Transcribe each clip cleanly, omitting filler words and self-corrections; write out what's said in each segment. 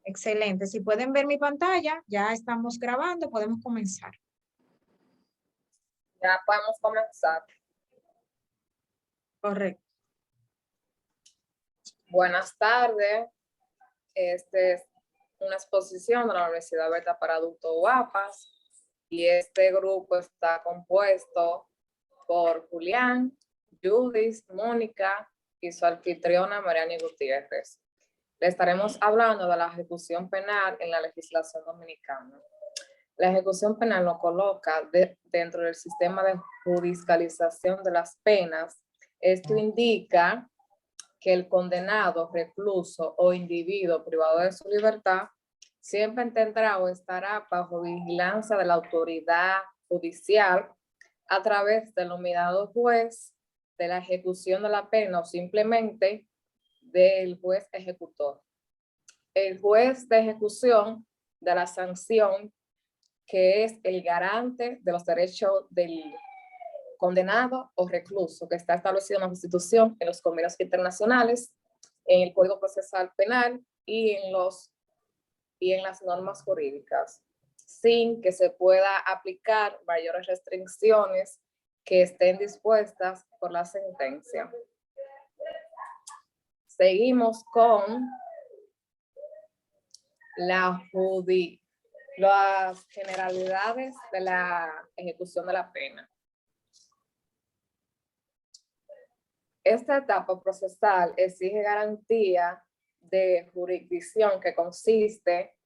Excelente. Si pueden ver mi pantalla, ya estamos grabando, podemos comenzar. Ya podemos comenzar. Correcto. Buenas tardes. Esta es una exposición de la Universidad Abierta para Adultos UAPAS y este grupo está compuesto por Julián, Judith, Mónica y su anfitriona Mariani Gutiérrez. Le estaremos hablando de la ejecución penal en la legislación dominicana. La ejecución penal lo coloca dentro del sistema de judicialización de las penas. Esto indica que el condenado, recluso o individuo privado de su libertad siempre tendrá o estará bajo vigilancia de la autoridad judicial a través del nominado juez, de la ejecución de la pena o simplemente del juez ejecutor. El juez de ejecución de la sanción, que es el garante de los derechos del condenado o recluso, que está establecido en la Constitución, en los convenios internacionales, en el Código Procesal Penal y en las normas jurídicas, sin que se pueda aplicar mayores restricciones que estén dispuestas por la sentencia. Seguimos con las generalidades de la ejecución de la pena. Esta etapa procesal exige garantía de jurisdicción que consiste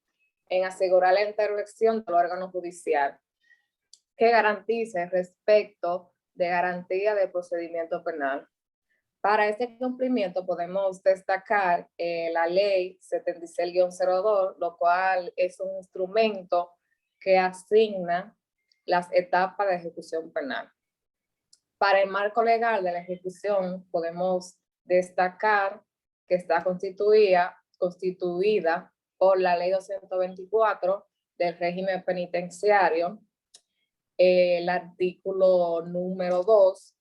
en asegurar la intervención del órgano judicial que garantice respecto de garantía de procedimiento penal. Para este cumplimiento podemos destacar la ley 76-02, lo cual es un instrumento que asigna las etapas de ejecución penal. Para el marco legal de la ejecución podemos destacar que está constituida por la ley 224 del régimen penitenciario, el artículo número 2,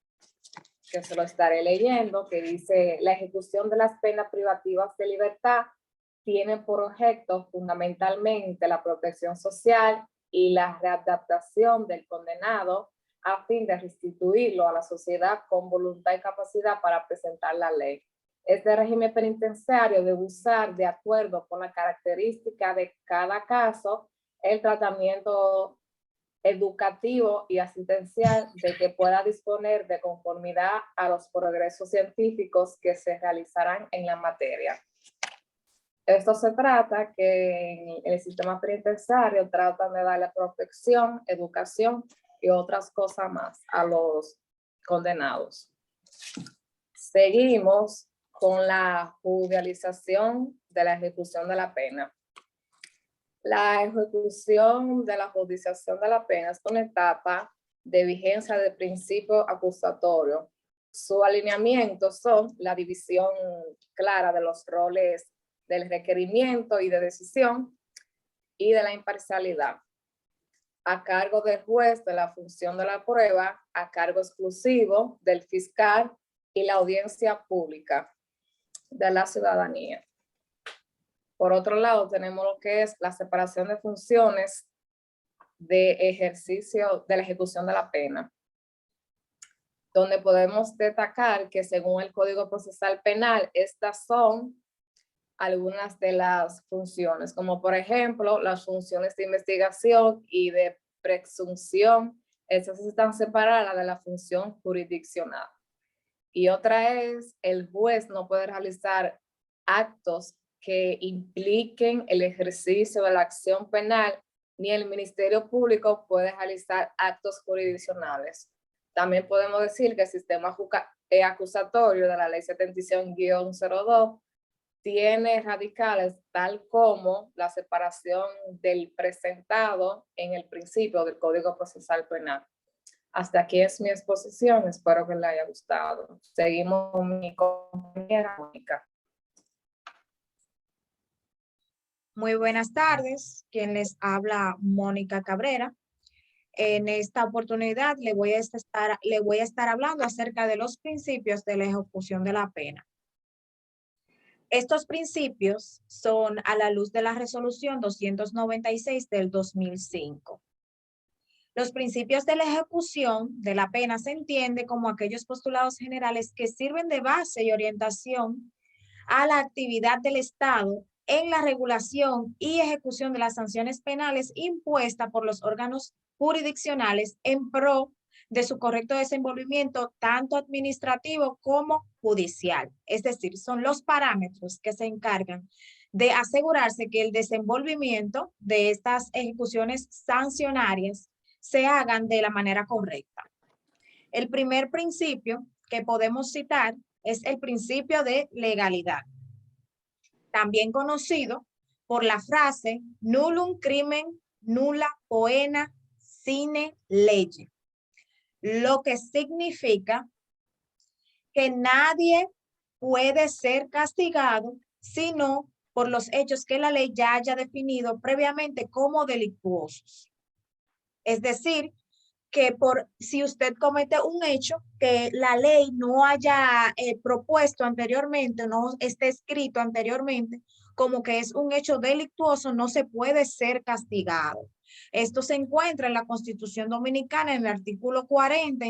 que se lo estaré leyendo, que dice: la ejecución de las penas privativas de libertad tiene por objeto fundamentalmente la protección social y la readaptación del condenado a fin de restituirlo a la sociedad con voluntad y capacidad para presentar la ley. Este régimen penitenciario debe usar, de acuerdo con la característica de cada caso, el tratamiento educativo y asistencial de que pueda disponer de conformidad a los progresos científicos que se realizarán en la materia. Esto se trata que en el sistema penitenciario tratan de darle protección, educación y otras cosas más a los condenados. Seguimos con la judicialización de la ejecución de la pena. La ejecución de la judicialización de la pena es una etapa de vigencia del principio acusatorio. Su alineamiento son la división clara de los roles del requerimiento y de decisión y de la imparcialidad, a cargo del juez de la función de la prueba, a cargo exclusivo del fiscal y la audiencia pública de la ciudadanía. Por otro lado, tenemos lo que es la separación de funciones de ejercicio de la ejecución de la pena, donde podemos destacar que según el Código Procesal Penal, estas son algunas de las funciones, como por ejemplo, las funciones de investigación y de presunción. Estas están separadas de la función jurisdiccional. Y otra es, el juez no puede realizar actos que impliquen el ejercicio de la acción penal, ni el Ministerio Público puede realizar actos jurisdiccionales. También podemos decir que el sistema acusatorio de la ley 77-02 tiene radicales tal como la separación del presentado en el principio del Código Procesal Penal. Hasta aquí es mi exposición, espero que le haya gustado. Seguimos con mi compañera Mónica. Muy buenas tardes, quien les habla Mónica Cabrera. En esta oportunidad le voy a estar hablando acerca de los principios de la ejecución de la pena. Estos principios son a la luz de la resolución 296 del 2005. Los principios de la ejecución de la pena se entiende como aquellos postulados generales que sirven de base y orientación a la actividad del Estado en la regulación y ejecución de las sanciones penales impuestas por los órganos jurisdiccionales en pro de su correcto desenvolvimiento, tanto administrativo como judicial. Es decir, son los parámetros que se encargan de asegurarse que el desenvolvimiento de estas ejecuciones sancionarias se hagan de la manera correcta. El primer principio que podemos citar es el principio de legalidad, también conocido por la frase nullum crimen nulla poena sine lege, lo que significa que nadie puede ser castigado sino por los hechos que la ley ya haya definido previamente como delictuosos. Es decir, que si usted comete un hecho que la ley no haya propuesto anteriormente, no esté escrito anteriormente, como que es un hecho delictuoso, no se puede ser castigado. Esto se encuentra en la Constitución Dominicana, en el artículo 40,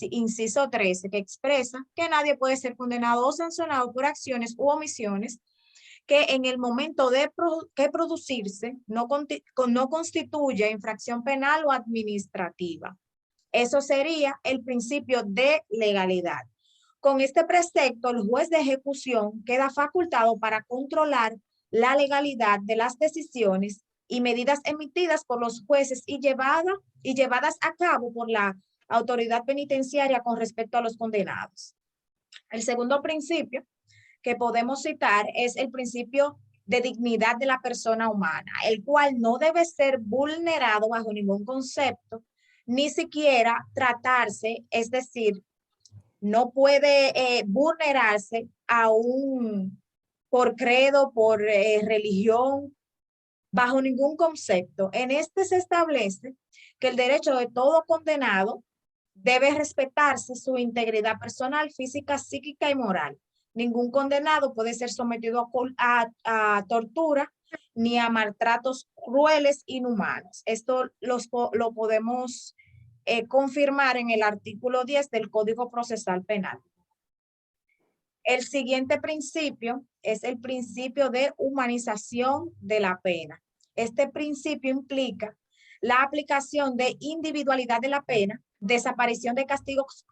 inciso 13, que expresa que nadie puede ser condenado o sancionado por acciones u omisiones que en el momento de producirse no constituya infracción penal o administrativa. Eso sería el principio de legalidad. Con este precepto, el juez de ejecución queda facultado para controlar la legalidad de las decisiones y medidas emitidas por los jueces y llevadas a cabo por la autoridad penitenciaria con respecto a los condenados. El segundo principio que podemos citar es el principio de dignidad de la persona humana, el cual no debe ser vulnerado bajo ningún concepto, ni siquiera tratarse, es decir, no puede vulnerarse aún por credo, por religión, bajo ningún concepto. En este se establece que el derecho de todo condenado debe respetarse su integridad personal, física, psíquica y moral. Ningún condenado puede ser sometido a tortura ni a maltratos crueles, inhumanos. Esto lo podemos confirmar en el artículo 10 del Código Procesal Penal. El siguiente principio es el principio de humanización de la pena. Este principio implica la aplicación de individualidad de la pena, desaparición de castigos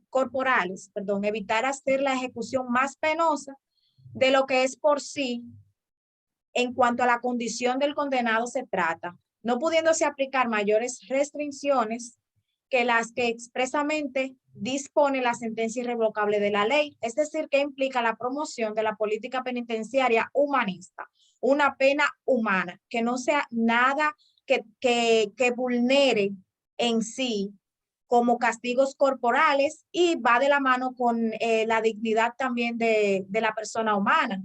corporales, evitar hacer la ejecución más penosa de lo que es por sí en cuanto a la condición del condenado se trata, no pudiéndose aplicar mayores restricciones que las que expresamente dispone la sentencia irrevocable de la ley, es decir, que implica la promoción de la política penitenciaria humanista, una pena humana, que no sea nada que vulnere en sí como castigos corporales y va de la mano con la dignidad también de la persona humana,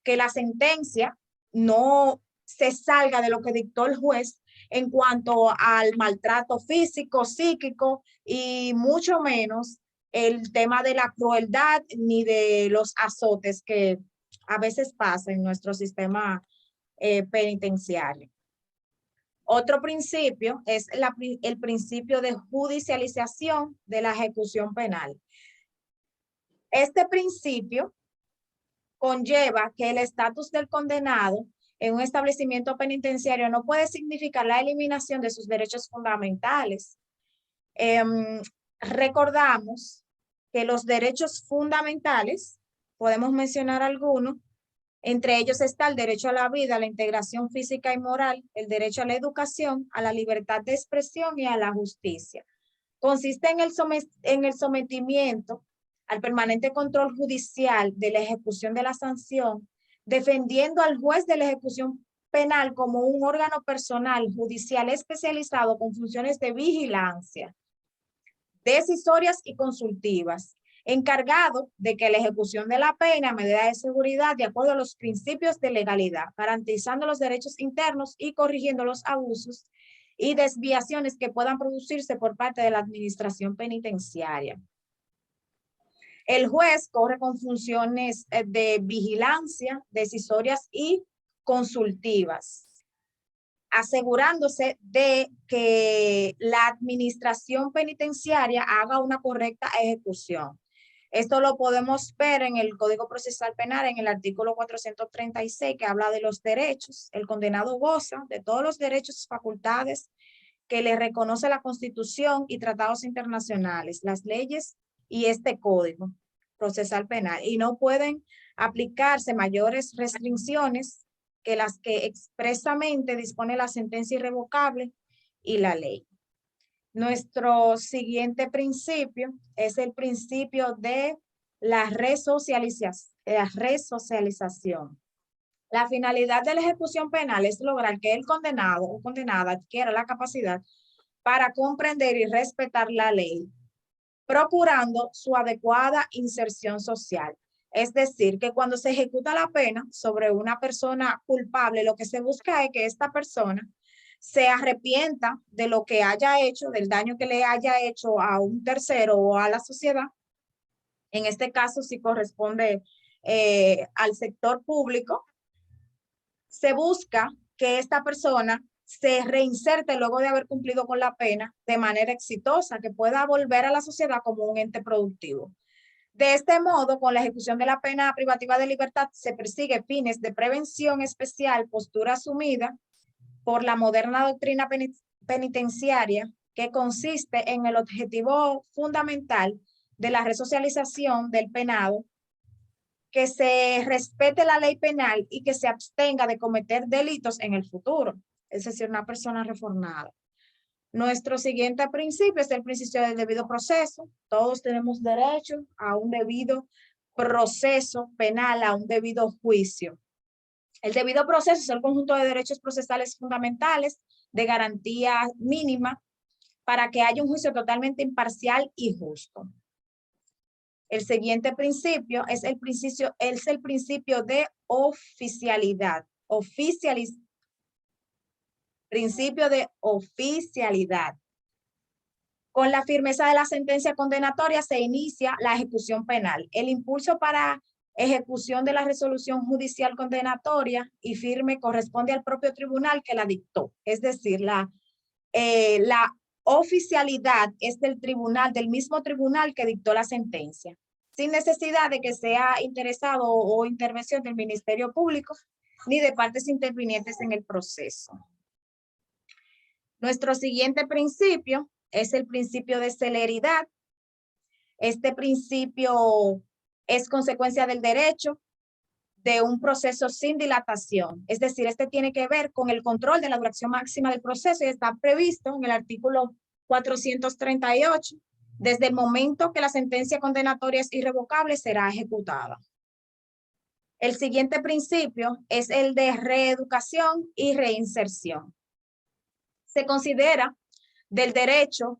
que la sentencia no se salga de lo que dictó el juez en cuanto al maltrato físico, psíquico y mucho menos el tema de la crueldad ni de los azotes que a veces pasa en nuestro sistema penitenciario. Otro principio es el principio de judicialización de la ejecución penal. Este principio conlleva que el estatus del condenado en un establecimiento penitenciario no puede significar la eliminación de sus derechos fundamentales. Recordamos que los derechos fundamentales, podemos mencionar algunos, entre ellos está el derecho a la vida, a la integración física y moral, el derecho a la educación, a la libertad de expresión y a la justicia. Consiste en el sometimiento al permanente control judicial de la ejecución de la sanción, defendiendo al juez de la ejecución penal como un órgano personal judicial especializado con funciones de vigilancia, decisorias y consultivas, encargado de que la ejecución de la pena, medida de seguridad, de acuerdo a los principios de legalidad, garantizando los derechos internos y corrigiendo los abusos y desviaciones que puedan producirse por parte de la administración penitenciaria. El juez corre con funciones de vigilancia, decisorias y consultivas, asegurándose de que la administración penitenciaria haga una correcta ejecución. Esto lo podemos ver en el Código Procesal Penal, en el artículo 436, que habla de los derechos. El condenado goza de todos los derechos y facultades que le reconoce la Constitución y tratados internacionales, las leyes y este Código Procesal Penal, y no pueden aplicarse mayores restricciones que las que expresamente dispone la sentencia irrevocable y la ley. Nuestro siguiente principio es el principio de la resocialización. La finalidad de la ejecución penal es lograr que el condenado o condenada adquiera la capacidad para comprender y respetar la ley, procurando su adecuada inserción social. Es decir, que cuando se ejecuta la pena sobre una persona culpable, lo que se busca es que esta persona se arrepienta de lo que haya hecho, del daño que le haya hecho a un tercero o a la sociedad. En este caso, si corresponde al sector público, se busca que esta persona se reinserte luego de haber cumplido con la pena de manera exitosa, que pueda volver a la sociedad como un ente productivo. De este modo, con la ejecución de la pena privativa de libertad, se persigue fines de prevención especial, postura asumida por la moderna doctrina penitenciaria, que consiste en el objetivo fundamental de la resocialización del penado, que se respete la ley penal y que se abstenga de cometer delitos en el futuro, es decir, una persona reformada. Nuestro siguiente principio es el principio del debido proceso. Todos tenemos derecho a un debido proceso penal, a un debido juicio. El debido proceso es el conjunto de derechos procesales fundamentales de garantía mínima para que haya un juicio totalmente imparcial y justo. El siguiente principio es el principio de oficialidad. Principio de oficialidad. Con la firmeza de la sentencia condenatoria se inicia la ejecución penal. El impulso para ejecución de la resolución judicial condenatoria y firme corresponde al propio tribunal que la dictó. Es decir, la oficialidad es del tribunal, del mismo tribunal que dictó la sentencia, sin necesidad de que sea interesado o intervención del Ministerio Público ni de partes intervinientes en el proceso. Nuestro siguiente principio es el principio de celeridad. Este principio es consecuencia del derecho de un proceso sin dilatación. Es decir, este tiene que ver con el control de la duración máxima del proceso y está previsto en el artículo 438. Desde el momento que la sentencia condenatoria es irrevocable, será ejecutada. El siguiente principio es el de reeducación y reinserción. Se considera del derecho,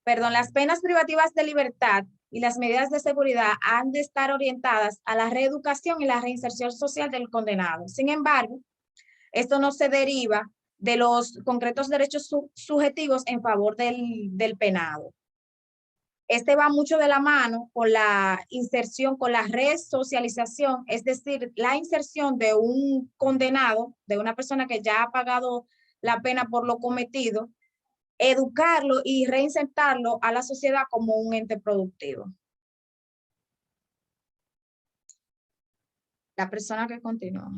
las penas privativas de libertad y las medidas de seguridad han de estar orientadas a la reeducación y la reinserción social del condenado. Sin embargo, esto no se deriva de los concretos derechos subjetivos en favor del penado. Este va mucho de la mano con la inserción, con la resocialización, es decir, la inserción de un condenado, de una persona que ya ha pagado la pena por lo cometido, educarlo y reinsertarlo a la sociedad como un ente productivo. La persona que continúa.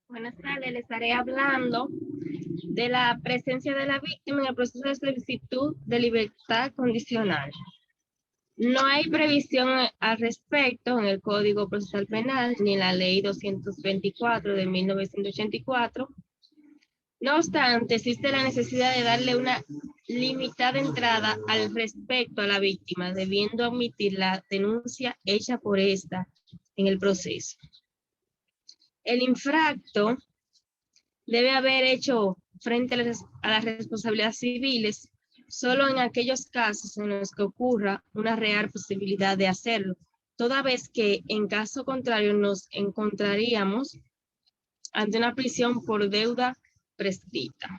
Buenas tardes, les estaré hablando de la presencia de la víctima en el proceso de solicitud de libertad condicional. No hay previsión al respecto en el Código Procesal Penal ni en la Ley 224 de 1984. No obstante, existe la necesidad de darle una limitada entrada al respecto a la víctima, debiendo admitir la denuncia hecha por esta en el proceso. El infracto debe haber hecho frente a las responsabilidades civiles solo en aquellos casos en los que ocurra una real posibilidad de hacerlo, toda vez que en caso contrario nos encontraríamos ante una prisión por deuda prescrita.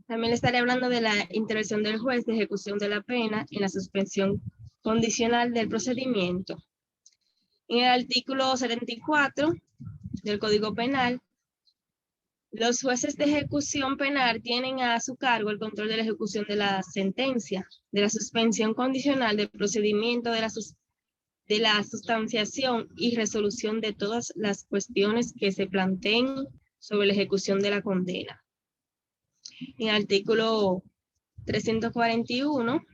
También le estaré hablando de la intervención del juez de ejecución de la pena en la suspensión condicional del procedimiento. En el artículo 74 del Código Penal, los jueces de ejecución penal tienen a su cargo el control de la ejecución de la sentencia, de la suspensión condicional del procedimiento, de la sustanciación y resolución de todas las cuestiones que se planteen sobre la ejecución de la condena. En el artículo 341,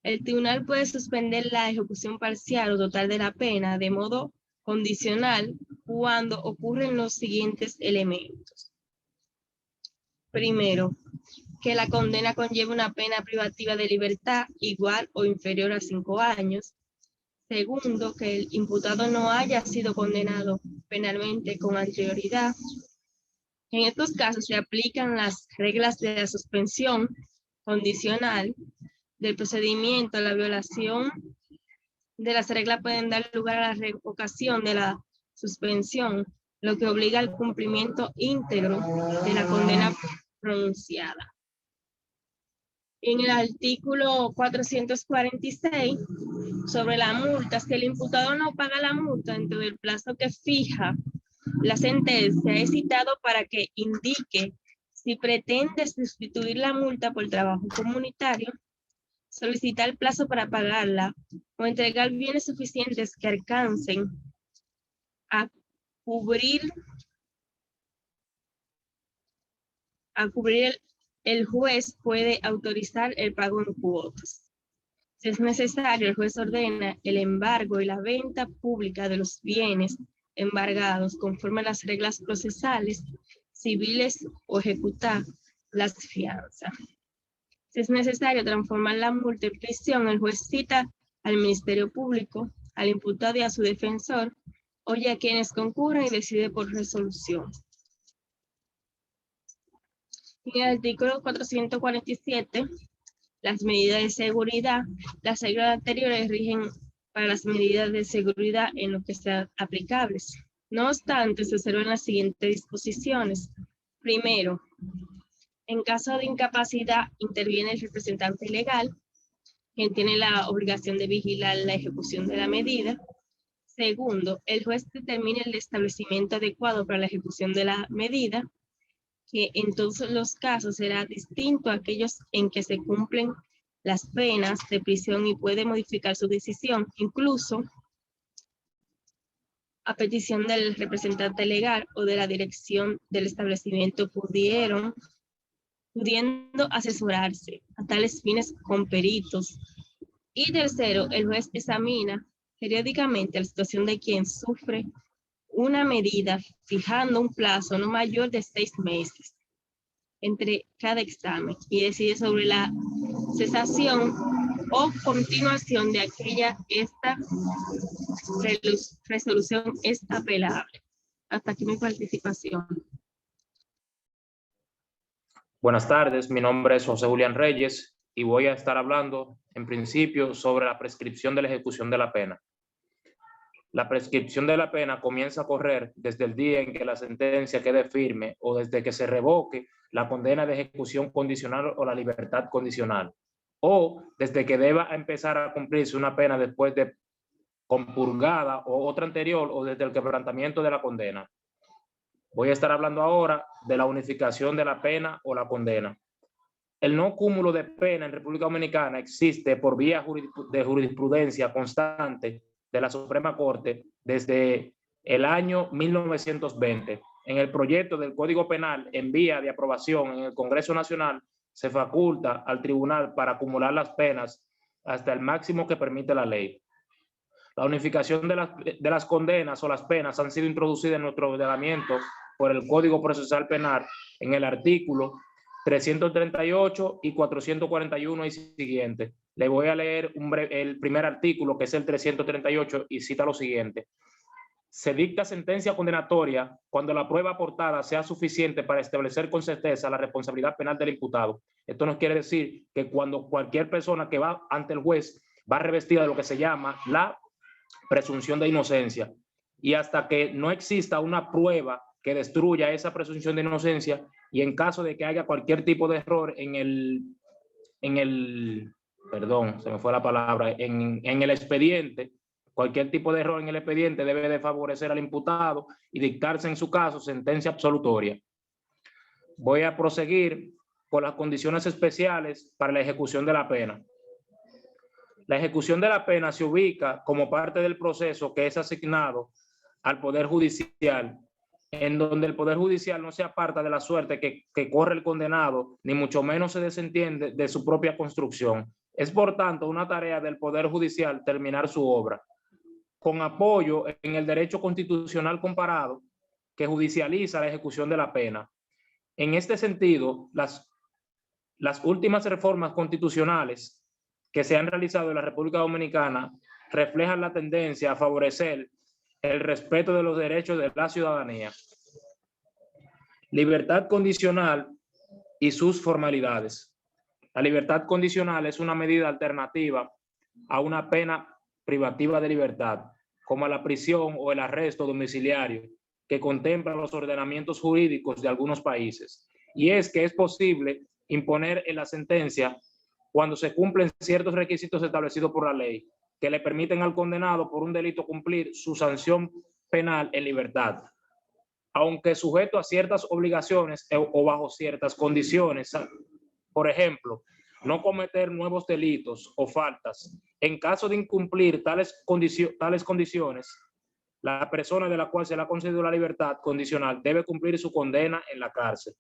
el tribunal puede suspender la ejecución parcial o total de la pena de modo condicional cuando ocurren los siguientes elementos. Primero, que la condena conlleve una pena privativa de libertad igual o inferior a 5 años. Segundo, que el imputado no haya sido condenado penalmente con anterioridad. En estos casos se aplican las reglas de la suspensión condicional del procedimiento. La violación de las reglas pueden dar lugar a la revocación de la suspensión, lo que obliga al cumplimiento íntegro de la condena pronunciada. En el artículo 446, sobre la multa, si el imputado no paga la multa dentro del plazo que fija la sentencia, es citado para que indique si pretende sustituir la multa por trabajo comunitario, solicitar el plazo para pagarla o entregar bienes suficientes que alcancen a cubrir el juez puede autorizar el pago en cuotas. Si es necesario, el juez ordena el embargo y la venta pública de los bienes embargados conforme a las reglas procesales, civiles o ejecutar las fianzas. Si es necesario transformar la multa en prisión, el juez cita al Ministerio Público, al imputado y a su defensor, oye a quienes concurren y decide por resolución. En el artículo 447, las medidas de seguridad, las reglas anteriores rigen para las medidas de seguridad en lo que sean aplicables. No obstante, se observan las siguientes disposiciones. Primero, en caso de incapacidad, interviene el representante legal, quien tiene la obligación de vigilar la ejecución de la medida. Segundo, el juez determina el establecimiento adecuado para la ejecución de la medida, que en todos los casos será distinto a aquellos en que se cumplen las penas de prisión y puede modificar su decisión, incluso a petición del representante legal o de la dirección del establecimiento pudiendo asesorarse a tales fines con peritos. Y tercero, el juez examina periódicamente la situación de quien sufre una medida, fijando un plazo no mayor de 6 meses entre cada examen y decide sobre la cesación o continuación de aquella. Esta resolución es apelable. Hasta aquí mi participación. Buenas tardes, mi nombre es José Julián Reyes y voy a estar hablando en principio sobre la prescripción de la ejecución de la pena. La prescripción de la pena comienza a correr desde el día en que la sentencia quede firme o desde que se revoque la condena de ejecución condicional o la libertad condicional, o desde que deba empezar a cumplirse una pena después de compurgada o otra anterior, o desde el quebrantamiento de la condena. Voy a estar hablando ahora de la unificación de la pena o la condena. El no cúmulo de pena en República Dominicana existe por vía de jurisprudencia constante de la Suprema Corte desde el año 1920. En el proyecto del Código Penal en vía de aprobación en el Congreso Nacional se faculta al tribunal para acumular las penas hasta el máximo que permite la ley. La unificación de las condenas o las penas han sido introducidas en nuestro ordenamiento por el Código Procesal Penal en el artículo 338 y 441 y siguiente. Le voy a leer el primer artículo, que es el 338, y cita lo siguiente. se dicta sentencia condenatoria cuando la prueba aportada sea suficiente para establecer con certeza la responsabilidad penal del imputado. Esto nos quiere decir que cuando cualquier persona que va ante el juez va revestida de lo que se llama la presunción de inocencia. Y hasta que no exista una prueba que destruya esa presunción de inocencia, y en caso de que haya cualquier tipo de error en el expediente, cualquier tipo de error en el expediente debe de favorecer al imputado y dictarse en su caso sentencia absolutoria. Voy a proseguir con las condiciones especiales para la ejecución de la pena. La ejecución de la pena se ubica como parte del proceso que es asignado al Poder Judicial, en donde el Poder Judicial no se aparta de la suerte que corre el condenado, ni mucho menos se desentiende de su propia construcción. Es, por tanto, una tarea del Poder Judicial terminar su obra, con apoyo en el derecho constitucional comparado que judicializa la ejecución de la pena. En este sentido, las últimas reformas constitucionales que se han realizado en la República Dominicana reflejan la tendencia a favorecer el respeto de los derechos de la ciudadanía. Libertad condicional y sus formalidades. La libertad condicional es una medida alternativa a una pena privativa de libertad, como la prisión o el arresto domiciliario, que contempla los ordenamientos jurídicos de algunos países. Y es que es posible imponer en la sentencia cuando se cumplen ciertos requisitos establecidos por la ley, que le permiten al condenado por un delito cumplir su sanción penal en libertad, aunque sujeto a ciertas obligaciones o bajo ciertas condiciones. Por ejemplo, no cometer nuevos delitos o faltas. En caso de incumplir tales condiciones, la persona de la cual se le ha concedido la libertad condicional debe cumplir su condena en la cárcel.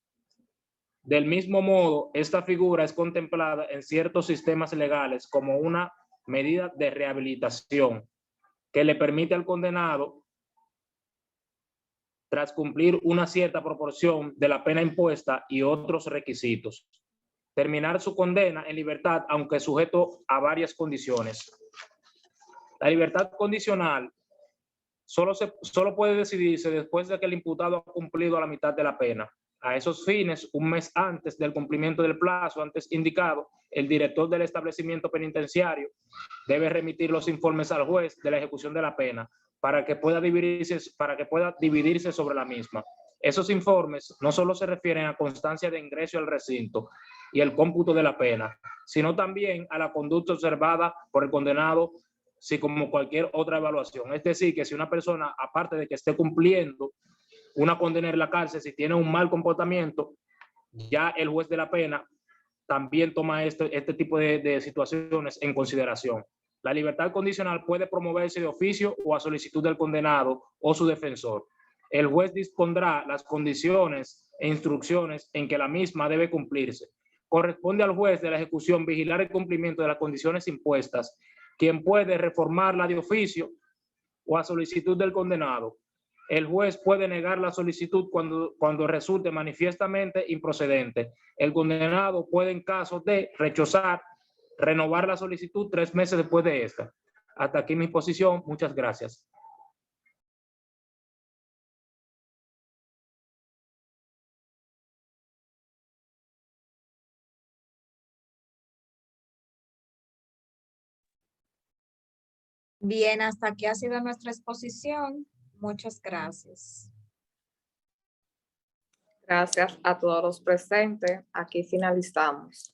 Del mismo modo, esta figura es contemplada en ciertos sistemas legales como una medida de rehabilitación que le permite al condenado, tras cumplir una cierta proporción de la pena impuesta y otros requisitos, terminar su condena en libertad, aunque sujeto a varias condiciones. La libertad condicional solo puede decidirse después de que el imputado ha cumplido la mitad de la pena. A esos fines, un mes antes del cumplimiento del plazo antes indicado, el director del establecimiento penitenciario debe remitir los informes al juez de la ejecución de la pena para que pueda dividirse sobre la misma. Esos informes no solo se refieren a constancia de ingreso al recinto y el cómputo de la pena, sino también a la conducta observada por el condenado, así como cualquier otra evaluación. Es decir, que si una persona, aparte de que esté cumpliendo una condena en la cárcel, si tiene un mal comportamiento, ya el juez de la pena también toma este tipo de situaciones en consideración. La libertad condicional puede promoverse de oficio o a solicitud del condenado o su defensor. El juez dispondrá las condiciones e instrucciones en que la misma debe cumplirse. Corresponde al juez de la ejecución vigilar el cumplimiento de las condiciones impuestas, quien puede reformarla de oficio o a solicitud del condenado. El juez puede negar la solicitud cuando resulte manifiestamente improcedente. El condenado puede, en caso de rechazar, renovar la solicitud 3 meses después de esta. Hasta aquí mi exposición. Muchas gracias. Bien, hasta aquí ha sido nuestra exposición. Muchas gracias. Gracias a todos los presentes. Aquí finalizamos.